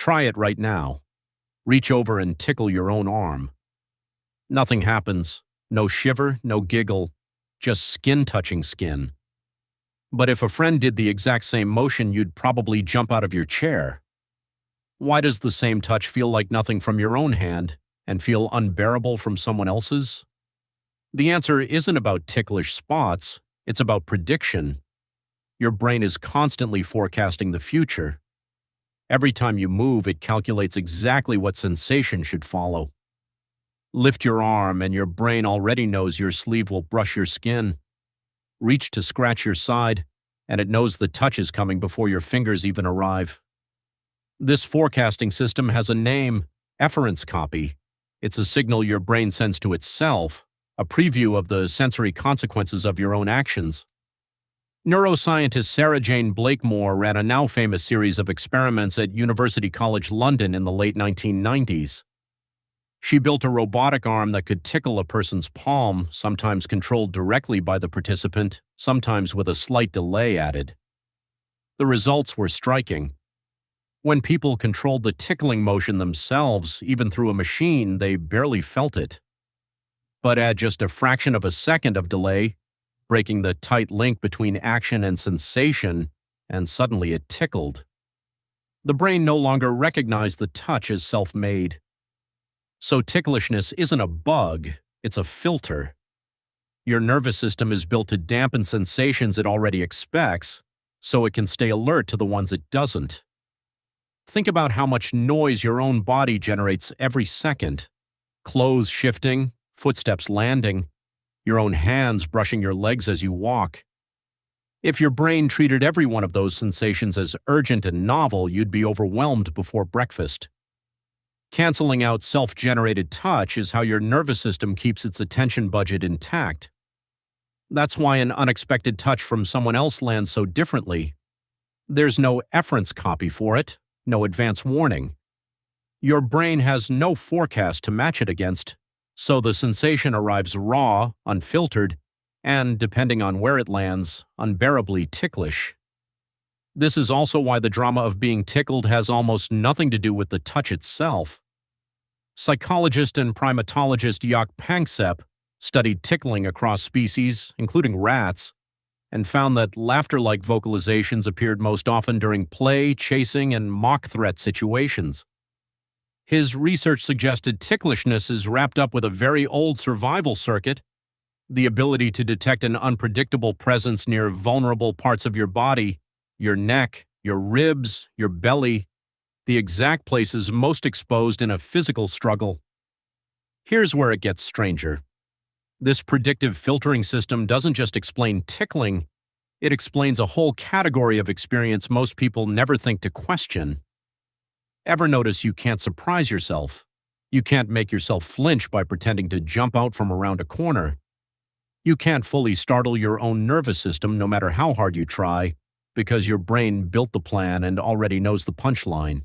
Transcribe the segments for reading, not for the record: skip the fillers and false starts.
Try it right now. Reach over and tickle your own arm. Nothing happens. No shiver, no giggle, just skin touching skin. But if a friend did the exact same motion, you'd probably jump out of your chair. Why does the same touch feel like nothing from your own hand and feel unbearable from someone else's? The answer isn't about ticklish spots, it's about prediction. Your brain is constantly forecasting the future. Every time you move, it calculates exactly what sensation should follow. Lift your arm and your brain already knows your sleeve will brush your skin. Reach to scratch your side, and it knows the touch is coming before your fingers even arrive. This forecasting system has a name, efference copy. It's a signal your brain sends to itself, a preview of the sensory consequences of your own actions. Neuroscientist Sarah-Jayne Blakemore ran a now-famous series of experiments at University College London in the late 1990s. She built a robotic arm that could tickle a person's palm, sometimes controlled directly by the participant, sometimes with a slight delay added. The results were striking. When people controlled the tickling motion themselves, even through a machine, they barely felt it. But add just a fraction of a second of delay, breaking the tight link between action and sensation, and suddenly it tickled. The brain no longer recognized the touch as self-made. So ticklishness isn't a bug, it's a filter. Your nervous system is built to dampen sensations it already expects, so it can stay alert to the ones it doesn't. Think about how much noise your own body generates every second. Clothes shifting, footsteps landing, your own hands brushing your legs as you walk. If your brain treated every one of those sensations as urgent and novel, you'd be overwhelmed before breakfast. Canceling out self-generated touch is how your nervous system keeps its attention budget intact. That's why an unexpected touch from someone else lands so differently. There's no efference copy for it, no advance warning. Your brain has no forecast to match it against, so the sensation arrives raw, unfiltered, and, depending on where it lands, unbearably ticklish. This is also why the drama of being tickled has almost nothing to do with the touch itself. Psychologist and primatologist Jaak Panksepp studied tickling across species, including rats, and found that laughter-like vocalizations appeared most often during play, chasing, and mock threat situations. His research suggested ticklishness is wrapped up with a very old survival circuit, the ability to detect an unpredictable presence near vulnerable parts of your body, your neck, your ribs, your belly, the exact places most exposed in a physical struggle. Here's where it gets stranger. This predictive filtering system doesn't just explain tickling, it explains a whole category of experience most people never think to question. Ever notice you can't surprise yourself? You can't make yourself flinch by pretending to jump out from around a corner. You can't fully startle your own nervous system no matter how hard you try, because your brain built the plan and already knows the punchline.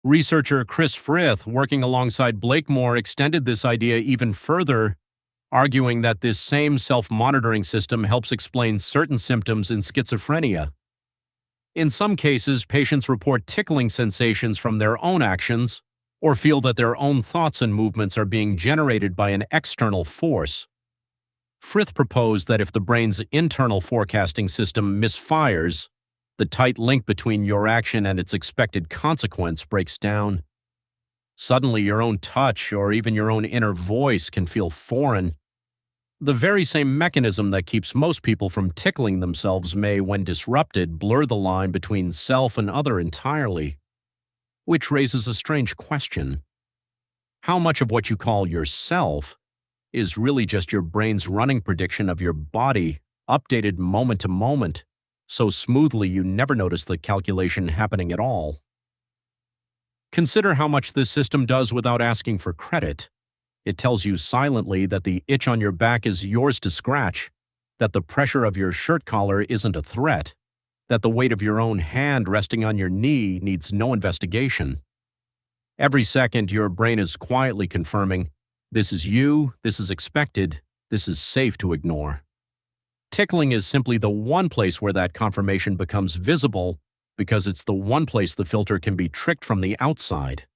Researcher Chris Frith, working alongside Blakemore, extended this idea even further, arguing that this same self-monitoring system helps explain certain symptoms in schizophrenia. In some cases, patients report tickling sensations from their own actions or feel that their own thoughts and movements are being generated by an external force. Frith proposed that if the brain's internal forecasting system misfires, the tight link between your action and its expected consequence breaks down. Suddenly, your own touch or even your own inner voice can feel foreign. The very same mechanism that keeps most people from tickling themselves may, when disrupted, blur the line between self and other entirely. Which raises a strange question. How much of what you call yourself is really just your brain's running prediction of your body, updated moment to moment, so smoothly you never notice the calculation happening at all? Consider how much this system does without asking for credit. It tells you silently that the itch on your back is yours to scratch, that the pressure of your shirt collar isn't a threat, that the weight of your own hand resting on your knee needs no investigation. Every second, your brain is quietly confirming, this is you, this is expected, this is safe to ignore. Tickling is simply the one place where that confirmation becomes visible because it's the one place the filter can be tricked from the outside.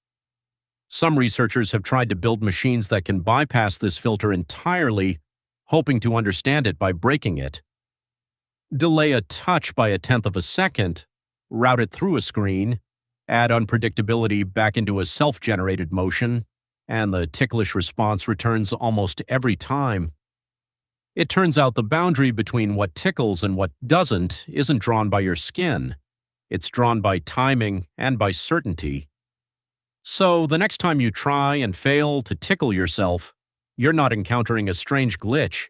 Some researchers have tried to build machines that can bypass this filter entirely, hoping to understand it by breaking it. Delay a touch by 1/10 of a second, route it through a screen, add unpredictability back into a self-generated motion, and the ticklish response returns almost every time. It turns out the boundary between what tickles and what doesn't isn't drawn by your skin. It's drawn by timing and by certainty. So the next time you try and fail to tickle yourself, you're not encountering a strange glitch.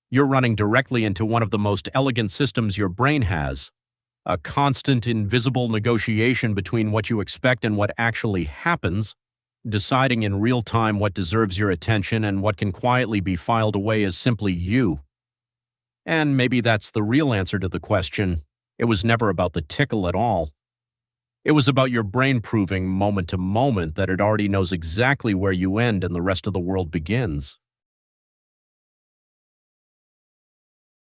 You're running directly into one of the most elegant systems your brain has, a constant invisible negotiation between what you expect and what actually happens, deciding in real time what deserves your attention and what can quietly be filed away as simply you. And maybe that's the real answer to the question. It was never about the tickle at all. It was about your brain proving moment to moment that it already knows exactly where you end and the rest of the world begins.